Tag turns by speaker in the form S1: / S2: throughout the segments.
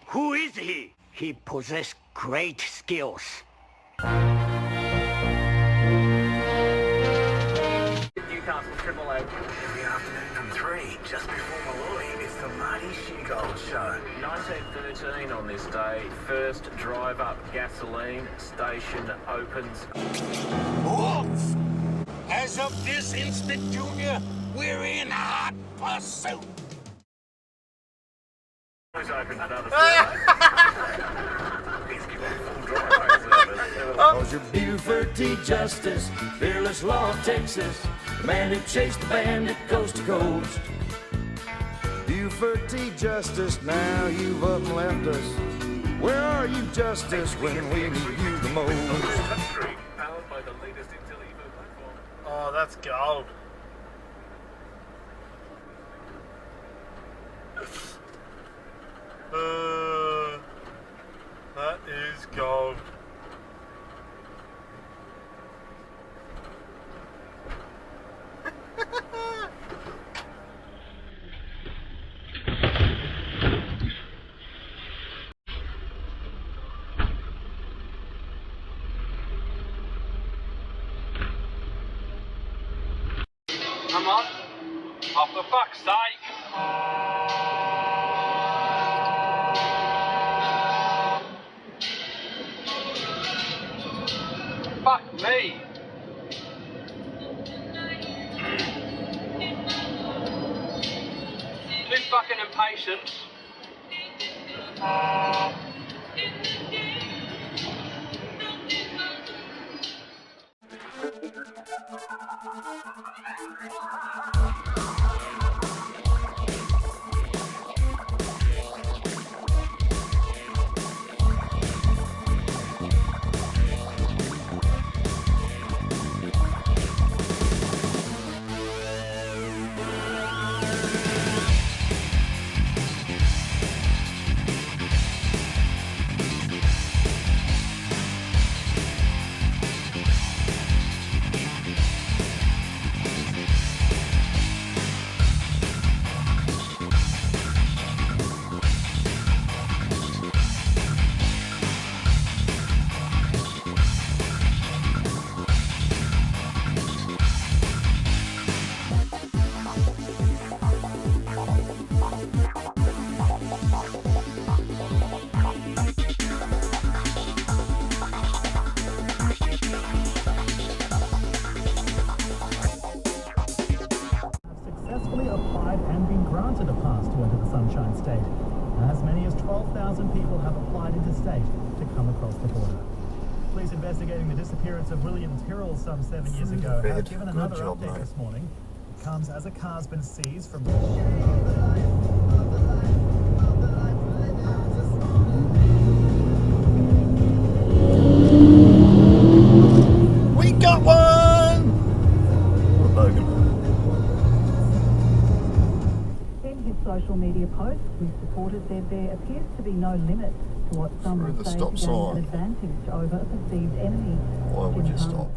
S1: Who is he? He possessed great skills.
S2: Newcastle Triple A.
S3: Every afternoon from 3, just before Malloy, it's the Marty Sheargold Show.
S2: 1913 on this day, first drive-up gasoline station opens.
S4: Wolf! As of this instant, Junior, we're in hot pursuit.
S2: Who's opened another He's given full driveway service.
S5: Cause you're Buford T. Justice, fearless law of Texas, the man who chased the bandit coast to coast. Buford T. Justice, now you've up and left us. Where are you, Justice, when we need you the most?
S2: Powered by the latest Intel Evo platform.
S6: Oh, that's gold. That is gold.
S7: Come on. Oh, for fuck's sake. Fuck me. Too fucking impatient.
S8: Successfully applied and been granted a pass to enter the Sunshine State. As many as 12,000 people have applied interstate to come across the border. Police investigating the disappearance of William Tyrrell some 7 years ago have given another update this morning. It comes as a car's been seized from...
S6: We got one! Logan.
S9: In his social media posts, with supporters said there appears to be no limit to what some would say to gain an advantage over a perceived enemy.
S5: Why would you stop?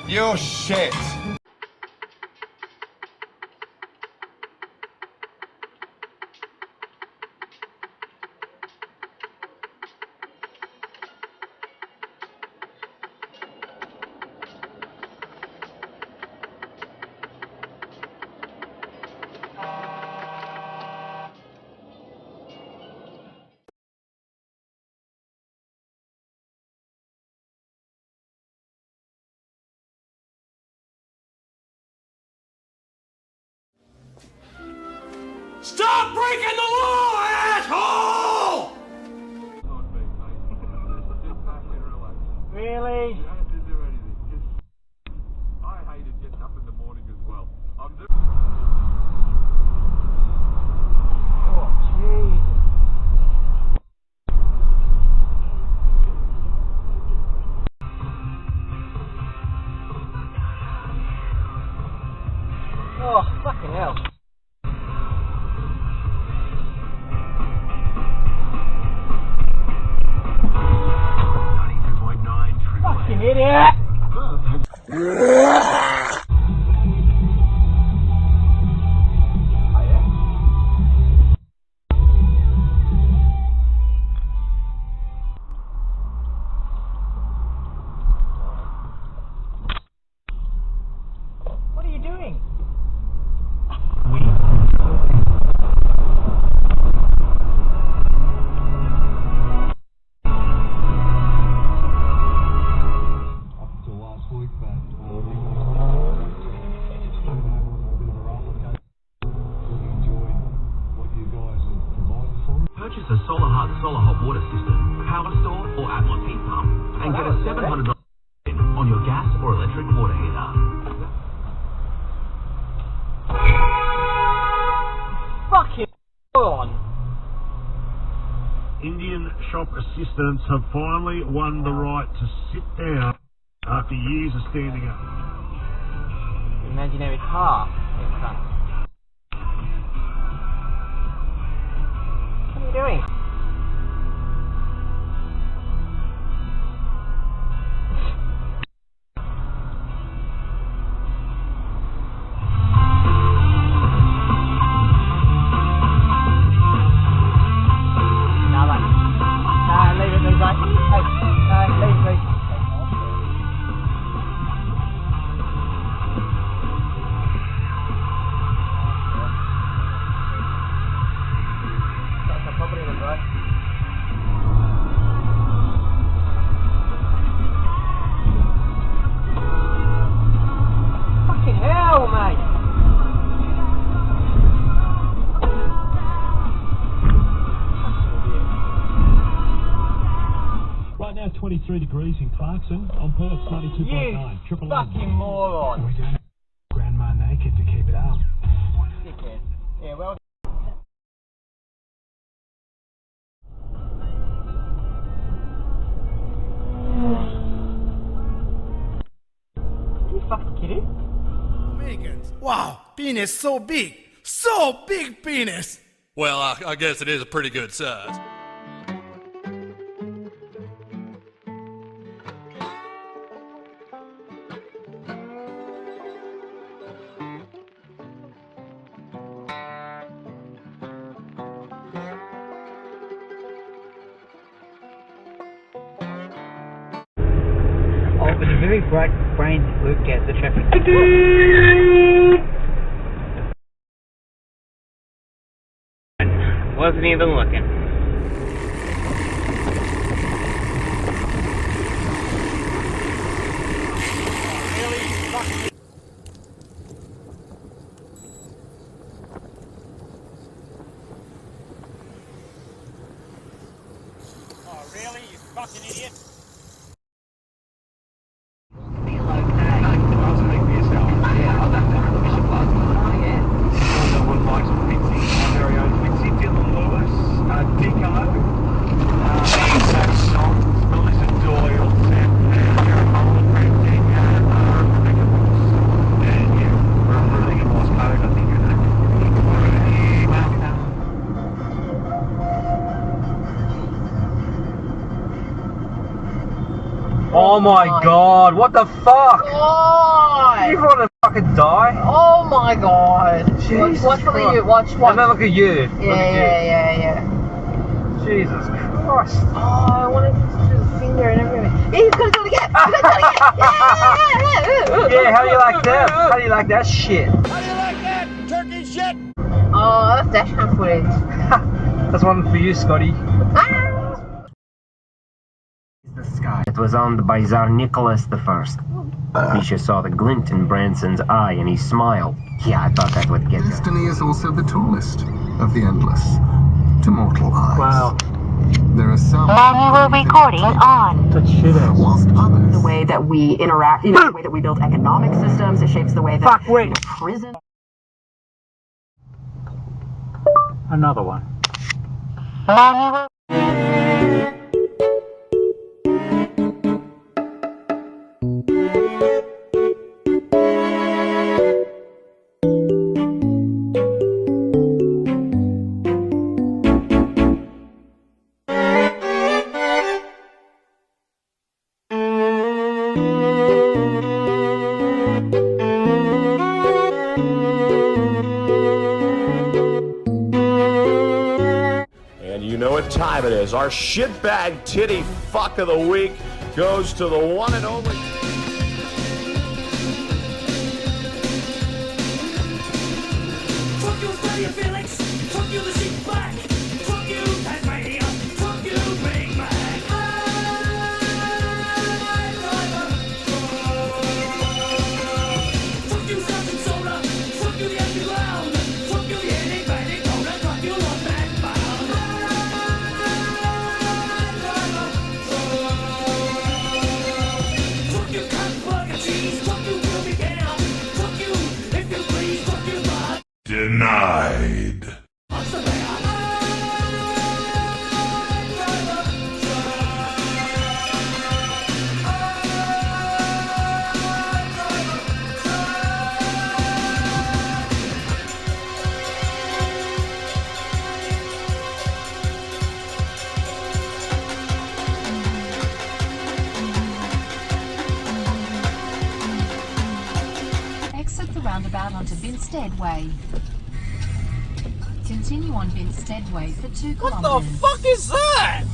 S4: You're shit.
S5: Stop breaking the law, asshole!
S7: Really?
S10: You don't have to do anything. I hated getting up in the morning as well. I'm just...
S7: Oh, Jesus. Oh, fucking hell. Fucking idiot! What are you doing?
S11: Purchase a solar hot water system, power store or Atmos heat pump and get a $700 on your gas or electric water heater.
S7: Fucking on.
S12: Indian shop assistants have finally won the right to sit down after years of standing up.
S7: Imaginary car in front. What are you doing? Leave it, leave it. Hey, leave, leave. That's a property in the right. Fucking hell, mate.
S8: Right now, 23 degrees in Clarkson. On Perth, 92.9. Triple M.
S7: Fucking moron.
S3: We don't have grandma naked to keep it up.
S7: Dickhead. Yeah, well. Are you fucking kidding?
S6: Americans. Wow, penis so big. So big penis.
S13: Well, I guess it is a pretty good size.
S14: Oh, with a very bright brain look at the traffic. Wasn't even looking.
S7: Oh, really? You fucking idiot?
S15: Oh my god, what the fuck?
S16: God!
S15: You want to fucking die?
S16: Oh my god.
S15: Jesus
S16: Watch for
S15: Christ.
S16: you, watch.
S15: And then look at you.
S16: Yeah.
S15: Jesus Christ.
S16: Oh, I wanted to do the finger and everything. Yeah, he's gonna do it again!
S15: Yeah, how do you like that? How do you like that shit?
S4: How do you like that, turkey shit?
S16: Oh, that's dashcam footage.
S15: That's one for you, Scotty.
S17: The sky. It was owned by Tsar Nicholas I. Misha saw the glint in Branson's eye and he smiled. Yeah, I thought that would get you.
S18: Destiny is also the tallest of the endless. To mortal eyes.
S15: Wow.
S18: There are some...
S19: Manual recording on.
S18: Whilst others...
S20: The way that we interact, the way that we build economic systems, it shapes the way that prison...
S15: Another one.
S19: Manual.
S21: You know what time it is. Our shitbag titty fuck of the week goes to the one and only...
S5: Fuck you, Australia, Felix! Fuck you, the sheep black! Fuck you, Tasmania! Fuck you, Big Mac! Fuck you, Sergeant Soda! Fuck you, the underground! Fuck you, the enigmatic owner! Fuck you, Lord Manbound! Fuck you, cunt, burger, cheese! Fuck you, kill me down! Fuck you, if you please! Fuck you, bud!
S4: Denied.
S22: Exit the roundabout onto Vinstead Way. Continue on Vinstead Way for 2 kilometres.
S4: What the fuck is that?